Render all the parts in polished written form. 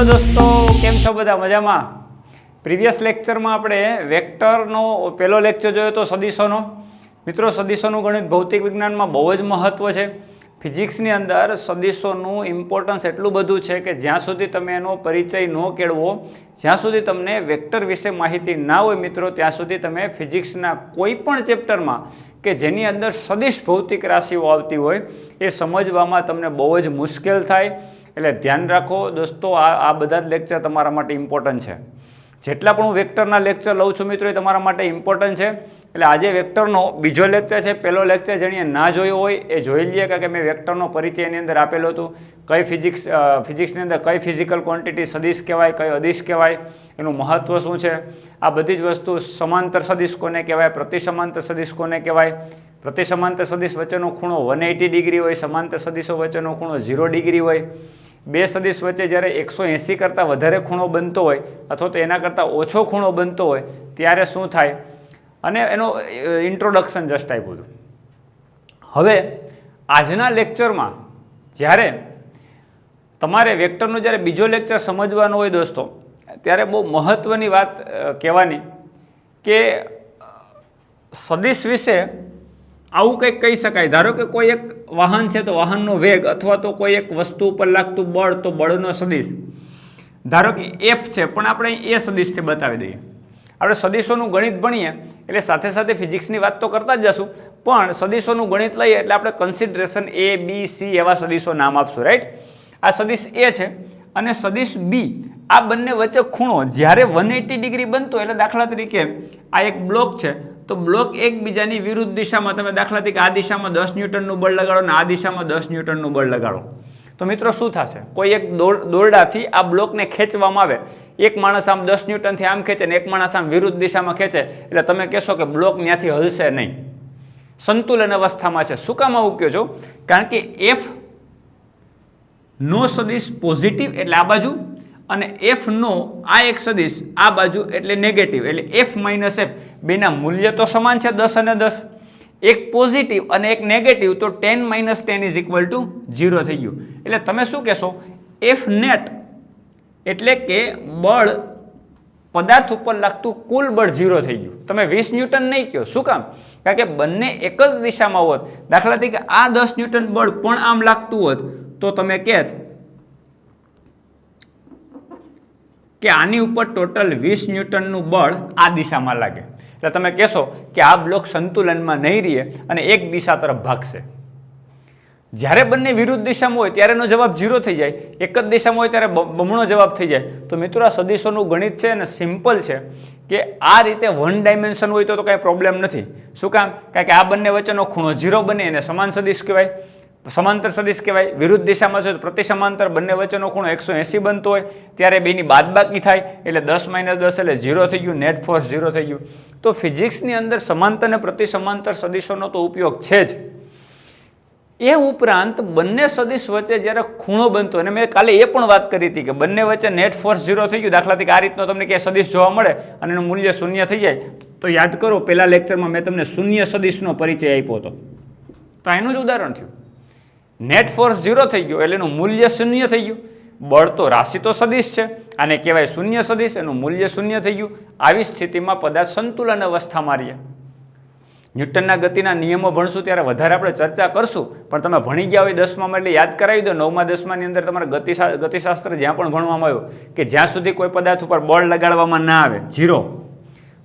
दोस्तों केम छो बधा मजामां। प्रीवियस लेक्चर में आपणे वेक्टरनो पहलो लेक्चर जोयो तो सदिशोनो। मित्रों सदिशोनुं गणित भौतिक विज्ञान में बहुत ज महत्व है। फिजिक्सनी अंदर सदिशोनुं इम्पोर्टन्स एटलुं बधुं छे कि ज्यां सुधी तमे एनो परिचय न केळवो, ज्यां सुधी तमने वेक्टर विषे माहिती ना होय मित्रों, त्यां सुधी तमे फिजिक्सना कोईपण चेप्टर में कि जेनी अंदर सदिश भौतिक राशिओ आवती होय ए समजवामां तमने बहु ज मुश्केल थाय। એટલે ધ્યાન રાખો દોસ્તો, આ બધા જ લેક્ચર તમારા માટે ઇમ્પોર્ટન્ટ છે। જેટલા પણ હું વેક્ટરના લેક્ચર લઉં છું મિત્રો એ તમારા માટે ઇમ્પોર્ટન્ટ છે। એટલે આજે વેક્ટરનો બીજો લેક્ચર છે। પહેલો લેક્ચર જેણે ના જોયો હોય એ જોઈ લઈએ, કારણ કે મેં વેક્ટરનો પરિચય એની અંદર આપેલો હતો। કઈ ફિઝિક્સની અંદર કઈ ફિઝિકલ ક્વોન્ટિટી સદિશ કહેવાય, કઈ અદિશ કહેવાય, એનું મહત્વ શું છે, આ બધી જ વસ્તુ સમાંતર સદિશ કોને કહેવાય, પ્રતિસમાંતર સદિશ કોને કહેવાય, પ્રતિસમાંતર સદિશ વચ્ચેનો ખૂણો 180 ડિગ્રી હોય, સમાંતર સદિશો વચ્ચેનો ખૂણો 0 ડિગ્રી હોય, બે સદિશ વચ્ચે જ્યારે 180 કરતાં વધારે ખૂણો બનતો હોય અથવા તો એના કરતાં ઓછો ખૂણો બનતો હોય ત્યારે શું થાય, અને એનો ઇન્ટ્રોડક્શન જસ્ટ આપ્યું હતું। હવે આજના લેક્ચરમાં જ્યારે તમારે વેક્ટરનો જ્યારે બીજો લેક્ચર સમજવાનો હોય દોસ્તો, ત્યારે બહુ મહત્ત્વની વાત કહેવાની કે સદિશ વિશે આવું કંઈક કહી શકાય। ધારો કે કોઈ એક વાહન છે તો વાહનનો વેગ, અથવા તો કોઈ એક વસ્તુ ઉપર લાગતું બળ તો બળનો સદિશ, ધારો કે એફ છે પણ આપણે એ સદિશથી બતાવી દઈએ। આપણે સદિશોનું ગણિત ભણીએ એટલે સાથે સાથે ફિઝિક્સની વાત તો કરતા જ જશું, પણ સદિશોનું ગણિત લઈએ એટલે આપણે કન્સિડરેશન એ બી સી એવા સદિશો નામ આપશું, રાઈટ। આ સદિશ એ છે અને સદિશ બી, આ બંને વચ્ચે ખૂણો જ્યારે 180 ડિગ્રી બનતો, એટલે દાખલા તરીકે આ એક બ્લોક છે તો બ્લોક એકબીજાની વિરુદ્ધ દિશામાં, તમે દાખલા તરીકે આ દિશામાં 10 ન્યૂટનનું બળ લગાડો અને આ દિશામાં 10 ન્યૂટનનું બળ લગાડો તો મિત્રો શું થશે, કોઈ એક દોરડાથી આ બ્લોકને ખેંચવામાં આવે, એક માણસ આમ 10 ન્યૂટનથી આમ ખેંચે ને એક માણસ આમ વિરુદ્ધ દિશામાં ખેંચે, એટલે તમે કહેશો કે બ્લોક ત્યાંથી હલશે નહીં, સંતુલન અવસ્થામાં છે। શું કામ આવું કહો છો? કારણ કે એફ નો સદિશ પોઝિટિવ એટલે આ બાજુ, અને એફ નો આ એક સદિશ આ બાજુ એટલે નેગેટિવ, એટલે એફ માઇનસ એફ બેના મૂલ્ય તો સમાન છે 10 અને 10, એક પોઝિટિવ અને એક નેગેટિવ તો 10 - 10 ઇઝ ઇક્વલ ટુ 0 થઈ ગયું। એટલે તમે શું કહેશો, એફ નેટ એટલે કે બળ પદાર્થ ઉપર લાગતું કુલ બળ 0 થઈ ગયું। તમે 20 ન્યૂટન નહીં કહો, શું કામ? કારણ કે બંને એક જ દિશામાં હોત, દાખલા તરીકે આ 10 ન્યૂટન બળ પણ આમ લાગતું હોત તો તમે કહેત કે આની ઉપર ટોટલ 20 ન્યૂટનનું બળ આ દિશામાં લાગે, એટલે તમે કહેશો કે આ બ્લોક સંતુલનમાં નહીં રહે અને એક દિશા તરફ ભાગશે। જ્યારે બંને વિરુદ્ધ દિશામાં હોય ત્યારે એનો જવાબ 0 થઈ જાય, એક જ દિશામાં હોય ત્યારે બમણો જવાબ થઈ જાય। તો મિત્રો આ સદિશોનું ગણિત છે અને સિમ્પલ છે કે આ રીતે વન ડાયમેન્શન હોય તો કાંઈ પ્રોબ્લેમ નથી। શું કામ? કારણ કે આ બંને વચ્ચેનો ખૂણો 0 બને એને સમાન સદિશ કહેવાય, સમાંતર સદિશ કહેવાય। વિરુદ્ધ દિશામાં છે તો પ્રતિ સમાંતર બંને વચ્ચેનો ખૂણો 180 બનતો હોય ત્યારે બેની બાદબાકી થાય એટલે 10 - 10 એટલે 0 થઈ ગયું, નેટ ફોર્સ 0 થઈ ગયું। તો ફિઝિક્સની અંદર સમાંતર અને પ્રતિ સમાંતર સદિશોનો તો ઉપયોગ છે જ, એ ઉપરાંત બંને સદિશ વચ્ચે જ્યારે ખૂણો બનતો, અને મેં કાલે એ પણ વાત કરી હતી કે બંને વચ્ચે નેટ ફોર્સ 0 થઈ ગયું, દાખલા તરીકે આ રીતનો તમને ક્યાંય સદિશ જોવા મળે અને એનું મૂલ્ય 0 થઈ જાય તો યાદ કરો પહેલા લેક્ચરમાં મેં તમને શૂન્ય સદિશનો પરિચય આપ્યો હતો, તો એનું જ ઉદાહરણ થયું। નેટ ફોર્સ 0 થઈ ગયો એટલે એનું મૂલ્ય 0 થઈ ગયું, બળ તો રાશિ તો સદિશ છે, આને કહેવાય શૂન્ય સદિશ, એનું મૂલ્ય 0 થઈ ગયું। આવી સ્થિતિમાં પદાર્થ સંતુલન અવસ્થામાં રહે। ન્યૂટનના ગતિના નિયમો ભણશું ત્યારે વધારે આપણે ચર્ચા કરશું, પણ તમે ભણી ગયા હોય 10માં એટલે યાદ કરાવી દો, 9મા 10માની અંદર તમારે ગતિશાસ્ત્ર જ્યાં પણ ભણવામાં આવ્યું કે જ્યાં સુધી કોઈ પદાર્થ ઉપર બળ લગાડવામાં ના આવે 0,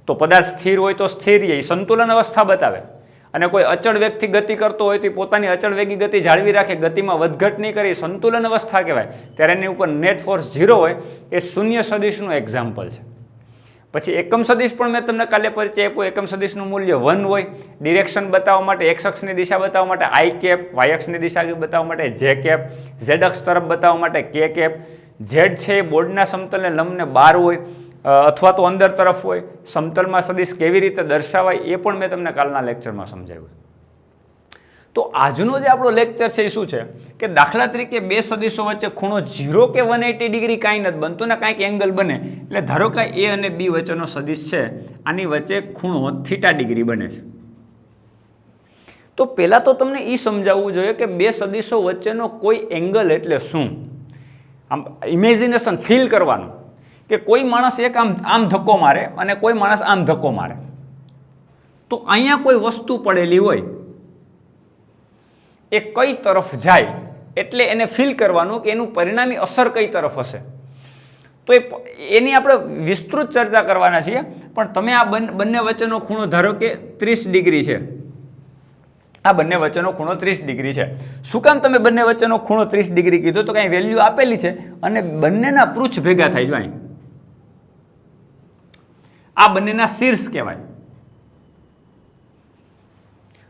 તો પદાર્થ સ્થિર હોય તો સ્થિર રહે, સંતુલન અવસ્થા બતાવે, અને કોઈ અચળ વેગથી ગતિ કરતો હોય તો પોતાની અચળ વેગી ગતિ જાળવી રાખે, ગતિમાં વધઘટ નહીં કરી, સંતુલન અવસ્થા કહેવાય, ત્યારે એની ઉપર નેટ ફોર્સ 0 હોય, એ શૂન્ય સદિશનું એક્ઝામ્પલ છે। પછી એકમ સદિશ પણ મેં તમને કાલે પરિચય આપ્યો, એકમ સદિશનું મૂલ્ય 1 હોય, ડિરેક્શન બતાવવા માટે, એક્સ અક્ષની દિશા બતાવવા માટે આઈ કેપ, વાય અક્ષની દિશા બતાવવા માટે જે કેપ, ઝેડ અક્ષ તરફ બતાવવા માટે કે કેપ, ઝેડ છે એ બોર્ડના સમતલને લંબને 12 હોય અથવા તો અંદર તરફ હોય, સમતલમાં સદિશ કેવી રીતે દર્શાવાય એ પણ મેં તમને કાલના લેક્ચરમાં સમજાવ્યું। તો આજનો જે આપણો લેક્ચર છે એ શું છે કે દાખલા તરીકે બે સદિશો વચ્ચે ખૂણો 0 કે 180 ડિગ્રી કાંઈ નથી બનતું ને કાંઈક એંગલ બને, એટલે ધારો કે એ અને બી વચ્ચેનો સદિશ છે, આની વચ્ચે ખૂણો θ ડિગ્રી બને છે। તો પહેલાં તો તમને એ સમજાવવું જોઈએ કે બે સદિશો વચ્ચેનો કોઈ એંગલ એટલે શું। આમ ઇમેજિનેશન ફીલ કરવાનું કે કોઈ માણસ એક આમ ધક્કો મારે અને કોઈ માણસ આમ ધક્કો મારે, તો અહીંયા કોઈ વસ્તુ પડેલી હોય એ કઈ તરફ જાય એટલે એને ફીલ કરવાનું કે એનું પરિણામી અસર કઈ તરફ હશે. તો એની આપણે વિસ્તૃત ચર્ચા કરવાના છીએ. પણ તમે આ બંને વચ્ચેનો ખૂણો ધારો કે 30 ડિગ્રી છે, આ બંને વચ્ચેનો ખૂણો 30 ડિગ્રી છે. શું કામ તમે બંને વચ્ચેનો ખૂણો 30 ડિગ્રી કીધો? તો કંઈ વેલ્યુ આપેલી છે અને બંનેના પૃચ્છ ભેગા થાય જો અહીં, આ બંનેના શીર્ષ કહેવાય.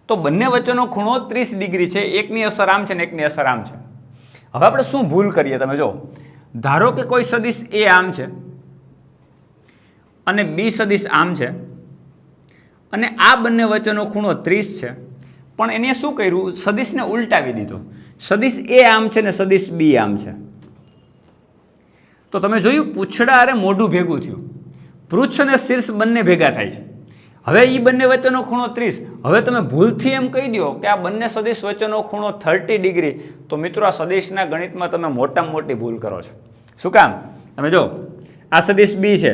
તો બંને વચ્ચેનો ખૂણો 30 ડિગ્રી છે, એકની અસર આમ છે ને એકની અસર આમ છે. હવે આપણે શું ભૂલ કરીએ તમે જો, ધારો કે કોઈ સદિશ એ આમ છે અને બી સદિશ આમ છે અને આ બંને વચ્ચેનો ખૂણો 30 છે, પણ એને શું કર્યું? સદિશને ઉલટાવી દીધો. સદિશ એ આમ છે ને સદિશ બી આમ છે. તો તમે જોયું પૂંછડા અરે મોઢું ભેગું થયું, પૃચ્છ અને શીર્ષ બંને ભેગા થાય છે. હવે એ બંને વચ્ચેનો ખૂણો 30. હવે તમે ભૂલથી એમ કહી દો કે આ બંને સદિશ વચ્ચેનો ખૂણો 30 ડિગ્રી, તો મિત્રો આ સદિશના ગણિતમાં તમે મોટામાં મોટી ભૂલ કરો છો. શું કામ? તમે જો આ સદિશ બી છે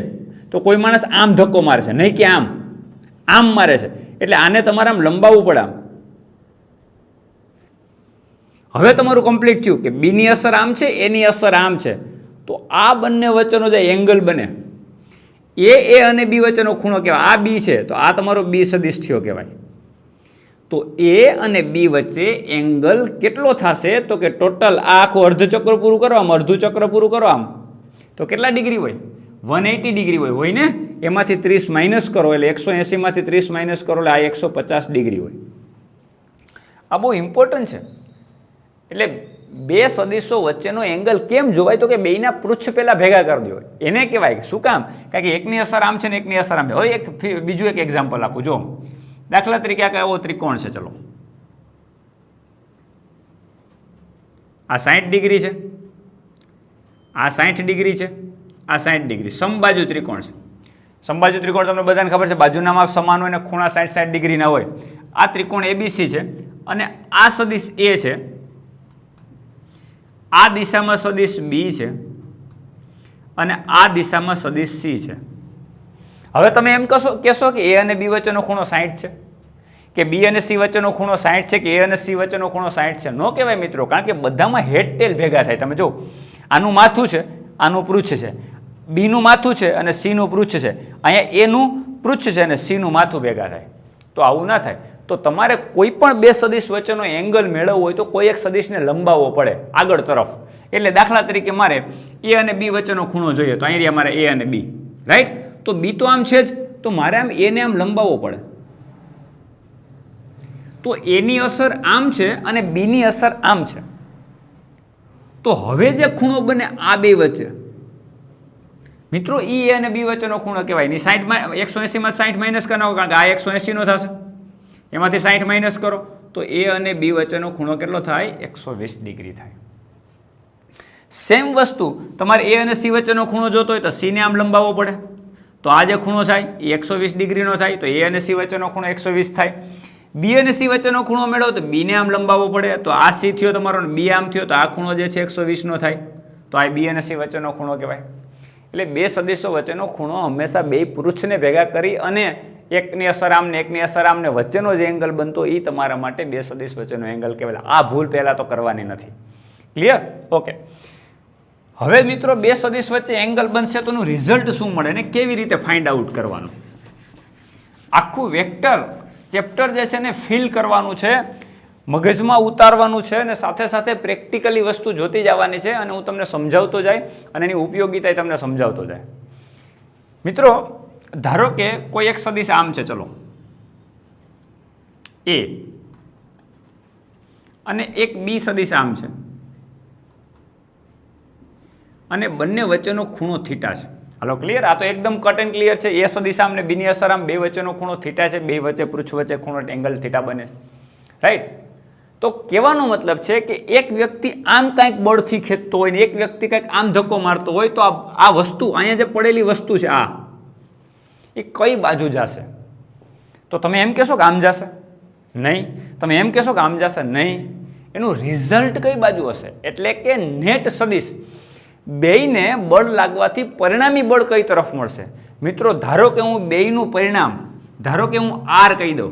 તો કોઈ માણસ આમ ધક્કો મારે છે, નહીં કે આમ મારે છે, એટલે આને તમારે આમ લંબાવવું પડે આમ. હવે તમારું કમ્પ્લીટ થયું કે બીની અસર આમ છે, એની અસર આમ છે, તો આ બંને વચ્ચેનો જે એંગલ બને એ અને બી વચ્ચેનો ખૂણો કહેવાય. આ બી છે તો આ તમારો બી સદિશ થયો કહેવાય. તો એ અને બી વચ્ચે એંગલ કેટલો થશે? તો કે ટોટલ આ આખું અર્ધચક્ર પૂરું કરો, આમ અડધું ચક્ર પૂરું કરો આમ, તો કેટલા ડિગ્રી હોય? 180 ડિગ્રી હોય ને. એમાંથી 30 માઇનસ કરો એટલે 180 માંથી 30 માઇનસ કરો એટલે આ 150 ડિગ્રી હોય. આ બહુ ઇમ્પોર્ટન્ટ છે. એટલે બે સદિશો વચ્ચેનો એંગલ કેમ જોવાય? તો કે બેયના પૃચ્છ પહેલા ભેગા કરી દો, એને કહેવાય. શું કામ? કારણ કે એકની અસર આમ છે ને એકની અસર આમ છે. હવે બીજું એક એક્ઝામ્પલ આપું. જો દાખલા તરીકે આ એવો ત્રિકોણ છે, ચલો આ 60 ડિગ્રી છે, આ 60 ડિગ્રી છે, આ 60 ડિગ્રી, સમબાજુ ત્રિકોણ છે. સમબાજુ ત્રિકોણ તમને બધાને ખબર છે, બાજુના માપ સમાન હોય ને ખૂણા 60 ડિગ્રીના હોય. આ ત્રિકોણ એબીસી છે અને આ સદિશ એ છે, આ દિશામાં સદિશ બી છે અને આ દિશામાં સદિશ સી છે. હવે તમે એમ કહેશો કે એ અને બી વચ્ચેનો ખૂણો 60 છે, કે બી અને સી વચ્ચેનો ખૂણો 60 છે, કે એ અને સી વચ્ચેનો ખૂણો 60 છે. નો કહેવાય મિત્રો, કારણ કે બધામાં હેડ ટેલ ભેગા થાય. તમે જો આનું માથું છે, આનું પૃચ્છ છે, બીનું માથું છે અને સીનું પૃચ્છ છે, અહીંયા એનું પૃચ્છ છે અને સીનું માથું ભેગા થાય. તો આવું ના થાય. તો તમારે કોઈ પણ બે સદિશ વચ્ચેનો એંગલ મેળવવો હોય તો કોઈ એક સદિશને લંબાવવો પડે આગળ તરફ. એટલે દાખલા તરીકે મારે એ અને બી વચ્ચેનો ખૂણો જોઈએ, તો અહીંયા મારે એ અને બી, રાઈટ? તો બી તો આમ છે જ, તો મારે આમ એને આમ લંબાવવો પડે. તો એની અસર આમ છે અને બીની અસર આમ છે. તો હવે જે ખૂણો બને આ બે વચ્ચે, મિત્રો એ અને બી વચ્ચેનો ખૂણો કહેવાય. ની 60 180 માં 60 માઇનસ કરવાનો, કારણ કે આ 180 નો થશે, એમાંથી 60 માઇનસ કરો તો એ અને બી વચ્ચેનો ખૂણો કેટલો થાય? 120 ડિગ્રી થાય. સેમ વસ્તુ તમારે એ અને સી વચ્ચેનો ખૂણો જોતો હોય તો સીને આમ લંબાવવો પડે, તો આ જે ખૂણો થાય એ 120 ડિગ્રીનો થાય, તો એ અને સી વચ્ચેનો ખૂણો 120 થાય. બી અને સી વચ્ચેનો ખૂણો મેળવો તો બીને આમ લંબાવવો પડે, તો આ સી થયો તમારો, બી આમ થયો, તો આ ખૂણો જે છે 120 નો થાય. તો આ બી અને સી વચ્ચેનો ખૂણો કહેવાય. એટલે બે સદિશો વચ્ચેનો ખૂણો હંમેશા બે પૃચ્છને ભેગા કરી અને એકની અસર આમ ને એકની અસર આમ ને વચ્ચેનો જે એંગલ બનતો એ તમારા માટે બે સદિશ વચ્ચેનો એંગલ કહેવાય. આ ભૂલ પહેલાં તો કરવાની નથી. ક્લિયર? ઓકે. હવે મિત્રો બે સદિશ વચ્ચે એંગલ બનશે તો એનું રિઝલ્ટ શું મળે ને કેવી રીતે ફાઇન્ડ આઉટ કરવાનું? આખું વેક્ટર ચેપ્ટર જે છે ને ફીલ કરવાનું છે, મગજમાં ઉતારવાનું છે અને સાથે સાથે પ્રેક્ટિકલી વસ્તુ જોતી જવાની છે. અને હું તમને સમજાવતો જાય અને એની ઉપયોગિતા તમને સમજાવતો જાય. મિત્રો ધારો કે કોઈ એક સદિશ આમ છે, ચલો એ, અને એક બી સદિશ આમ છે અને બંને વચ્ચેનો ખૂણો થીટા છે. હાલો ક્લિયર? આ તો એકદમ કટ એન્ડ ક્લિયર છે. એ સદિશ આમ ને બીની અસર આમ, બે વચ્ચેનો ખૂણો થીટા છે, બે વચ્ચે પૃચ્છ વચ્ચે ખૂણો એંગલ થીટા બને છે, રાઈટ? તો કહેવાનો મતલબ છે કે એક વ્યક્તિ આમ કાંઈક બળથી ખેંચતો હોય ને એક વ્યક્તિ કાંઈક આમ ધક્કો મારતો હોય, તો આ વસ્તુ અહીંયા જે પડેલી વસ્તુ છે આ એ કઈ બાજુ જશે? તો તમે એમ કહેશો કે આમ જશે? નહીં. તમે એમ કહેશો કે આમ જશે? નહીં. એનું રિઝલ્ટ કઈ બાજુ હશે? એટલે કે નેટ સદિશ બેયને બળ લાગવાથી પરિણામી બળ કઈ તરફ મળશે? મિત્રો ધારો કે હું બેયનું પરિણામ, ધારો કે હું આર કહી દઉં,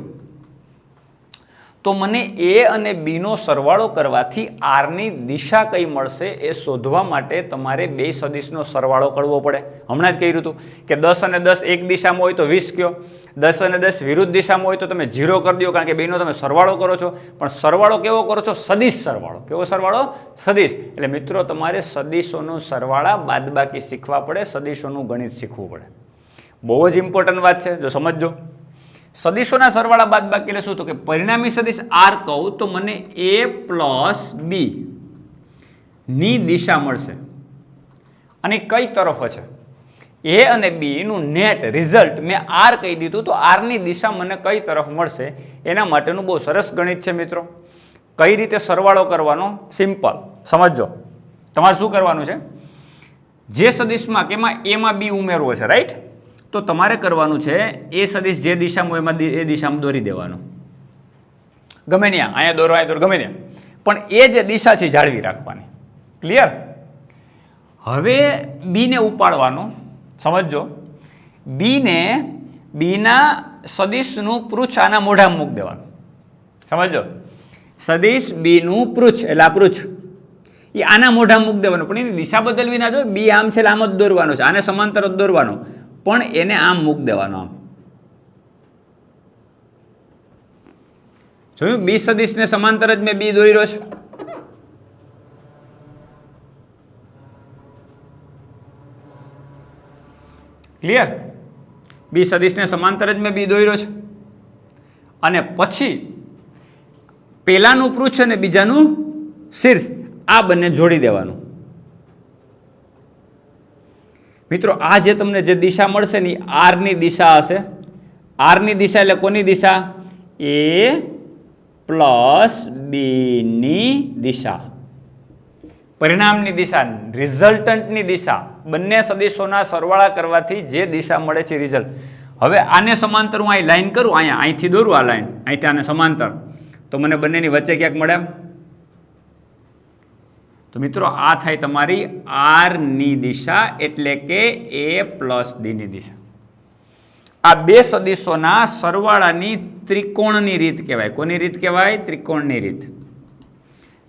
તો મને એ અને બીનો સરવાળો કરવાથી આરની દિશા કઈ મળશે એ શોધવા માટે તમારે બે સદિશનો સરવાળો કરવો પડે. હમણાં જ કહ્યું હતું કે 10 અને 10 એક દિશામાં હોય તો 20 કયો, 10 અને 10 વિરુદ્ધ દિશામાં હોય તો તમે 0 કરી દો, કારણ કે બેનો તમે સરવાળો કરો છો. પણ સરવાળો કેવો કરો છો? સદિશ સરવાળો. કેવો સરવાળો? સદિશ. એટલે મિત્રો તમારે સદિશોનું સરવાળા બાદબાકી શીખવા પડે, સદિશોનું ગણિત શીખવું પડે. બહુ જ ઇમ્પોર્ટન્ટ વાત છે, જો સમજજો. સદિશોના સરવાળા બાદબાકી એટલે શું? તો કે પરિણામી સદિશ આર કહું તો મને a પ્લસ બી ની દિશા મળશે. અને કઈ તરફ છે? એ અને બી નું નેટ રિઝલ્ટ મેં આર કહી દીધું, તો આરની દિશા મને કઈ તરફ મળશે એના માટેનું બહુ સરસ ગણિત છે મિત્રો. કઈ રીતે સરવાળો કરવાનો? સિમ્પલ સમજો. તમારે શું કરવાનું છે? જે સદિશમાં કેમાં એમાં બી ઉમેરવો છે, રાઈટ? તો તમારે કરવાનું છે એ સદિશ જે દિશામાં એમાં એ દિશામાં દોરી દેવાનું. ગમે ત્યાં, અહીંયા દોરો, અહીંયા દોરો, ગમે ત્યાં, પણ એ જે દિશા છે જાળવી રાખવાની. ક્લિયર? હવે બીને ઉપાડવાનો. સમજો, બીના સદિશનું પૃચ્છ આના મોઢામાં મૂકી દેવાનું. સમજો, સદિશ બીનું પૃચ્છ એટલે આ પૃચ્છ એ આના મોઢામાં મૂકી દેવાનું, પણ એની દિશા બદલવી ના જોઈએ. બી આમ છે એટલે આમ જ દોરવાનો છે, આને સમાંતર જ દોરવાનો, પણ એને આમ મૂકી દેવાનો. આમ જોયું? બી સદિશને સમાંતર જ મેં બી દોર્યો છે. ક્લિયર? બી સદિશને સમાંતર જ મેં બી દોર્યો છે. અને પછી પેલાનું પૃચ્છ અને બીજાનું શીર્ષ આ બંને જોડી દેવાનું. મિત્રો આ જે તમને જે દિશા મળશે ને આરની દિશા હશે. આરની દિશા એટલે કોની દિશા? એ પ્લસ બીની દિશા, પરિણામની દિશા, રિઝલ્ટન્ટની દિશા. બંને સદિશોના સરવાળા કરવાથી જે દિશા મળે છે રિઝલ્ટ. હવે આને સમાંતર હું અહીં લાઈન કરું, અહીંયા અહીંથી દોરું આ લાઈન, અહીંથી આને સમાંતર, તો મને બંનેની વચ્ચે ક્યાંક મળે. તો મિત્રો આ થાય તમારી આરની દિશા, એટલે કે એ પ્લસ ડીની દિશા. આ બે સદિશોના સરવાળાની ત્રિકોણની રીત કહેવાય. કોની રીત કહેવાય? ત્રિકોણની રીત.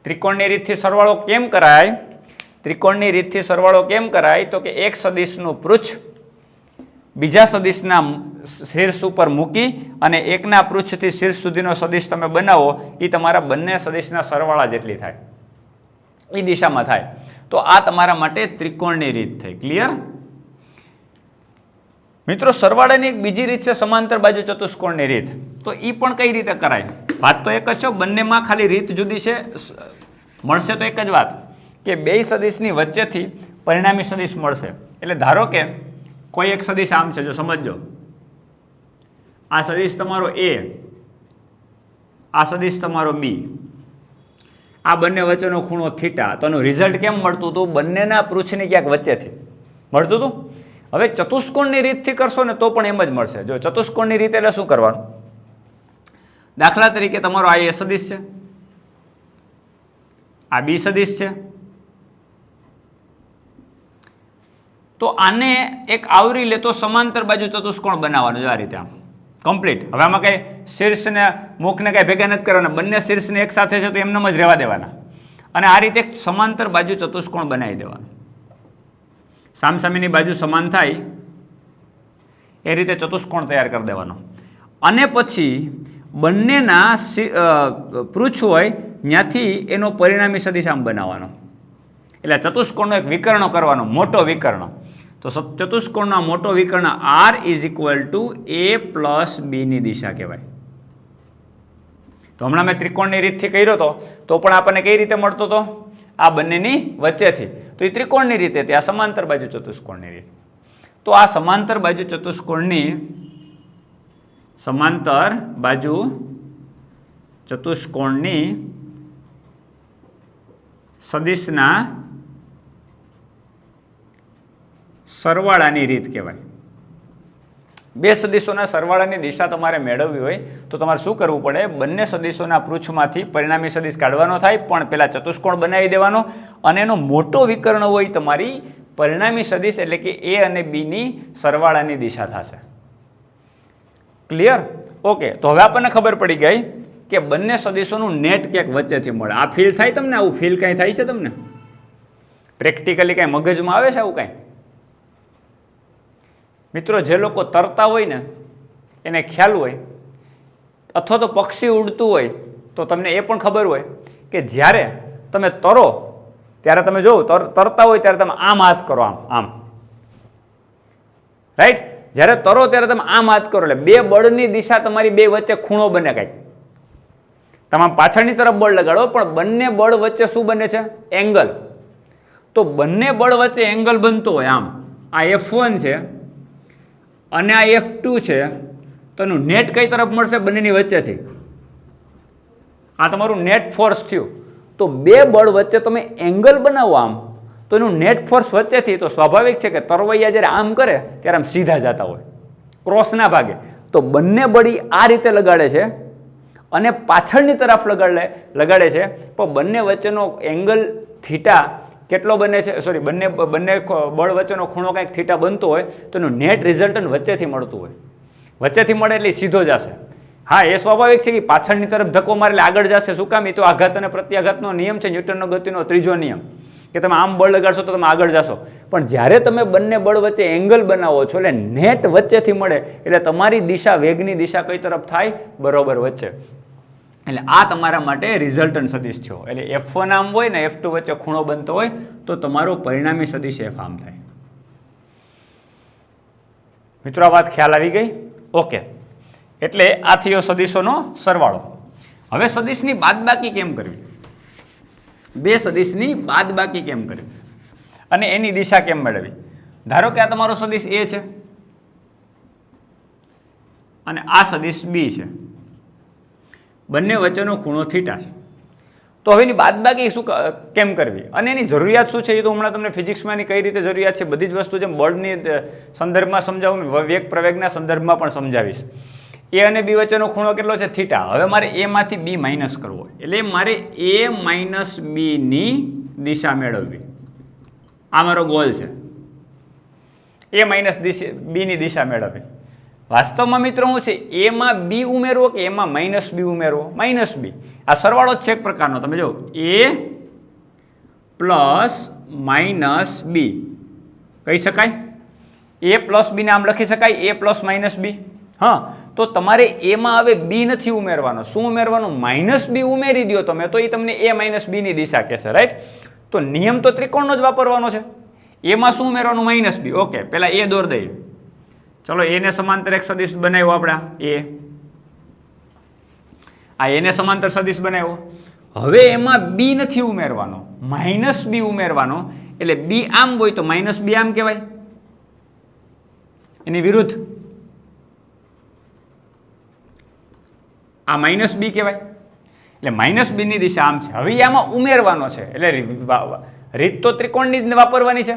ત્રિકોણની રીતથી સરવાળો કેમ કરાય? ત્રિકોણની રીતથી સરવાળો કેમ કરાય? તો કે એક સદિશનું પૃચ્છ બીજા સદિશના શીર્ષ ઉપર મૂકી અને એકના પૃચ્છથી શીર્ષ સુધીનો સદિશ તમે બનાવો, એ તમારા બંને સદિશના સરવાળા જેટલી થાય, એ દિશામાં થાય. તો આ તમારા માટે ત્રિકોણની રીત થઈ. ક્લિયર? મિત્રો સરવાળાની એક બીજી રીત છે સમાંતર બાજુ ચતુષ્કોણની રીત. તો એ પણ કઈ રીતે કરાય? વાત તો એક જ છે, બંનેમાં ખાલી રીત જુદી છે. મળશે તો એક જ વાત કે બે સદિશની વચ્ચેથી પરિણામી સદિશ મળશે. એટલે ધારો કે કોઈ એક સદિશ આમ છે, જો સમજો, આ સદિશ તમારો એ, આ સદિશ તમારો બી, આ બંને વચ્ચેનો ખૂણો થીટા. તો એનું રિઝલ્ટ કેમ મળતું હતું? બંનેના પૃચ્છની ક્યાંક વચ્ચેથી મળતું હતું. હવે ચતુષ્કોણની રીતથી કરશો ને તો પણ એમ જ મળશે. જો ચતુષ્કોણની રીત એટલે શું કરવાનું? દાખલા તરીકે તમારો આ એ સદિશ છે, આ બી સદિશ છે, તો આને એક આવરી લેતો સમાંતર બાજુ ચતુષ્કોણ બનાવવાનો. જો આ રીતે આમ કમ્પ્લીટ. હવે આમાં કઈ શીર્ષને મુખને કઈ ભેગા નથી કરવાના, બંને શીર્ષને એક સાથે છે તો એમનેમ જ રહેવા દેવાના. અને આ રીતે એક સમાંતર બાજુ ચતુષ્કોણ બનાવી દેવાનું. સામસામેની બાજુ સમાન થાય એ રીતે ચતુષ્કોણ તૈયાર કરી દેવાનો. અને પછી બંનેના પૃચ્છ હોય ત્યાંથી એનો પરિણામી સદિશ આમ બનાવવાનો. એટલે ચતુષ્કોણનો એક વિકર્ણ કરવાનો, મોટો વિકર્ણ. તો ચતુષ્કોણનો મોટો વિકર્ણ R is equal to A plus બીની દિશા કહેવાય. તો હમણાં મેં ત્રિકોણની રીતથી કર્યો હતો, તો પણ આપણને કઈ રીતે મળતો હતો? આ બંનેની વચ્ચેથી. તો એ ત્રિકોણની રીતે હતી, આ સમાંતર બાજુ ચતુષ્કોણની રીત. તો આ સમાંતર બાજુ ચતુષ્કોણની સદિશના સરવાળાની રીત કહેવાય. બે સદીશોના સરવાળાની દિશા તમારે મેળવવી હોય તો તમારે શું કરવું પડે? બંને સદીશોના પૃચ્છમાંથી પરિણામી સદીશ કાઢવાનો થાય, પણ પેલા ચતુષ્કોણ બનાવી દેવાનો, અને એનો મોટો વિકર્ણ હોય તમારી પરિણામી સદીશ એટલે કે એ અને બીની સરવાળાની દિશા થશે. ક્લિયર? ઓકે, તો હવે આપણને ખબર પડી ગઈ કે બંને સદીશોનું નેટ ક્યાંક વચ્ચેથી મળે. આ ફીલ થાય તમને? આવું ફીલ કાંઈ થાય છે તમને? પ્રેક્ટિકલી કાંઈ મગજમાં આવે છે આવું કાંઈ? મિત્રો, જે લોકો તરતા હોય ને એને ખ્યાલ હોય, અથવા તો પક્ષી ઉડતું હોય તો તમને એ પણ ખબર હોય કે જ્યારે તમે તરો ત્યારે તમે જો તરતા હોય ત્યારે તમે આમ હાથ કરો, આમ રાઈટ. જ્યારે તરો ત્યારે તમે આમ હાથ કરો એટલે બે બળની દિશા તમારી બે વચ્ચે ખૂણો બને કાંઈક. તમે પાછળની તરફ બળ લગાડો પણ બંને બળ વચ્ચે શું બને છે? એંગલ. તો બંને બળ વચ્ચે એંગલ બનતો હોય આમ, આ F1 છે અને આ F2 છે, તો એનું નેટ કઈ તરફ મળશે? બંનેની વચ્ચેથી. આ તમારું નેટ ફોર્સ થયું. તો બે બળ વચ્ચે તમે એંગલ બનાવો આમ, તો એનું નેટ ફોર્સ વચ્ચેથી. તો સ્વાભાવિક છે કે તરવૈયા જ્યારે આમ કરે ત્યારે આમ સીધા જતા હોય, ક્રોસ ના ભાગે. તો બંને બળી આ રીતે લગાડે છે અને પાછળની તરફ લગાડે છે, પણ બંને વચ્ચેનો એંગલ થીટા કેટલો બને છે? સોરી, બંને બળ વચ્ચેનો ખૂણો કંઈક થીટા બનતો હોય તો એનું નેટ રિઝલ્ટન્ટ વચ્ચેથી મળતું હોય. વચ્ચેથી મળે એટલે સીધો જશે. હા, એ સ્વાભાવિક છે કે પાછળની તરફ ધક્કો મારે એટલે આગળ જશે. શું કામ? એ તો આઘાત અને પ્રત્યાઘાતનો નિયમ છે, ન્યૂટનનો ગતિનો ત્રીજો નિયમ, કે તમે આમ બળ લગાડશો તો તમે આગળ જશો. પણ જ્યારે તમે બંને બળ વચ્ચે એંગલ બનાવો છો એટલે નેટ વચ્ચેથી મળે એટલે તમારી દિશા, વેગની દિશા કઈ તરફ થાય? બરોબર વચ્ચે. એટલે આ તમારા માટે રિઝલ્ટન્ટ સદીશ છે. એટલે F1 આમ હોય ને F2 વચ્ચે ખૂણો બનતો હોય તો તમારો પરિણામી સદીશ F આમ થાય. મિત્રો, આ વાત ખ્યાલ આવી ગઈ? ઓકે, એટલે આ થયો સદીશોનો સરવાળો. હવે સદીશની બાદબાકી કેમ કરવી? બે સદીશની બાદબાકી કેમ કરવી અને એની દિશા કેમ મેળવવી? ધારો કે આ તમારો સદીશ A છે અને આ સદીશ B છે, બંને વચ્ચેનો ખૂણો થીટા છે. તો હવે એની બાદબાકી શું કેમ કરવી અને એની જરૂરિયાત શું છે એ તો હમણાં તમને ફિઝિક્સમાંની કઈ રીતે જરૂરિયાત છે બધી જ વસ્તુ જેમ બળની સંદર્ભમાં સમજાવું, વેગ પ્રવેગના સંદર્ભમાં પણ સમજાવીશ. એ અને બી વચ્ચેનો ખૂણો કેટલો છે? થીટા. હવે મારે એ માંથી બી માઇનસ કરવો એટલે મારે એ માઇનસ બીની દિશા મેળવવી. આ મારો ગોલ છે, એ માઇનસ બીની દિશા મેળવવી. વાસ્તવમાં મિત્રો શું છે? એમાં બી ઉમેરવો કે એમાં માઇનસ બી ઉમેરવો? માઇનસ બી. આ સરવાળો જ છે એક પ્રકારનો. તમે જો એ પ્લસ માઇનસ બી કહી શકાય. એ પ્લસ બી ને આમ લખી શકાય, એ પ્લસ માઇનસ બી. હા, તો તમારે એમાં હવે બી નથી ઉમેરવાનો. શું ઉમેરવાનું? માઇનસ બી ઉમેરી દો તમે તો એ તમને એ માઇનસ બીની દિશા કહેશે, રાઈટ? તો નિયમ તો ત્રિકોણનો જ વાપરવાનો છે. એમાં શું ઉમેરવાનું? માઇનસ બી. ઓકે, પહેલા એ દોર દઈએ. ચલો, એને સમાંતર એક સદીશ બનાવ્યો આપણા એ. આ એને સમાંતર સદીશ બનાવ્યો. હવે એમાં બી નથી ઉમેરવાનો, માઇનસ બી ઉમેરવાનો. એટલે બી આમ હોય તો માઇનસ બી આમ કહેવાય, એની વિરુદ્ધ આ માઇનસ બી કહેવાય. એટલે માઇનસ બી ની દિશા આમ છે. હવે આમાં ઉમેરવાનો છે એટલે રીત તો ત્રિકોણની જ વાપરવાની છે.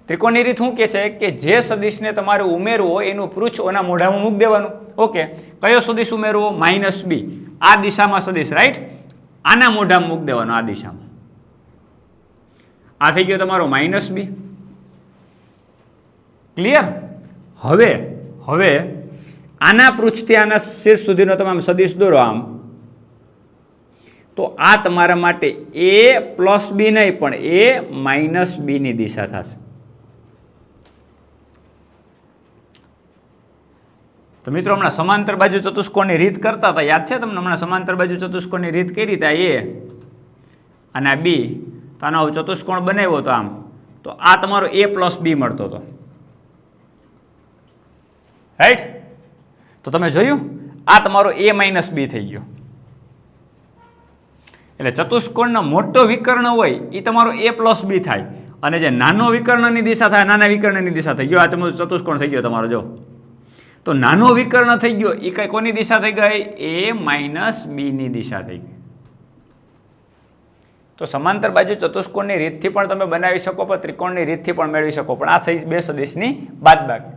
ત્રિકોણની રીત શું કે છે કે જે સદીશને તમારે ઉમેરવો હોય એનું પૃચ્છ ઓના મોઢામાં મૂકી દેવાનું. ઓકે, કયો સદીશ ઉમેરવો? માઇનસ બી. આ દિશામાં સદીશ, રાઈટ? આના મોઢામાં મૂકી દેવાનો, આ દિશામાં. આ થઈ ગયો તમારો માઇનસ બી. ક્લિયર? હવે આના પૃચ્છથી આના શીર્ષ સુધીનો તમે આમ સદીશ દોરો આમ, તો આ તમારા માટે એ પ્લસ બી નહીં પણ એ માઇનસ બી ની દિશા થશે. તો મિત્રો, હમણાં સમાંતર બાજુ ચતુષ્કોણની રીત કરતા હતા, યાદ છે તમને? હમણાં સમાંતર બાજુ ચતુષ્કોણની રીત કઈ રીતે? એ અને આ બી, તો આનો ચતુષ્કોણ બનાવ્યો હતો આમ, તો આ તમારો એ પ્લસ બી મળતો હતો, રાઈટ? તો તમે જોયું, આ તમારો એ માઇનસ બી થઈ ગયો. એટલે ચતુષ્કોણનો મોટો વિકર્ણ હોય એ તમારો એ પ્લસ બી થાય, અને જે નાનો વિકર્ણની દિશા થાય નાના વિકર્ણની દિશા થઈ ગયો. આ તમારો ચતુષ્કોણ થઈ ગયો તમારો. જો તો નાનો વિકર્ણ થઈ ગયો એ કઈ કોની દિશા થઈ ગઈ? એ માઇનસ બી ની દિશા થઈ ગઈ. તો સમાંતર બાજુ ચતુષ્કોણની રીતથી પણ તમે બનાવી શકો, પણ ત્રિકોણની રીતથી પણ મેળવી શકો. પણ આ થઈ બે સદીશની બાદબાકી.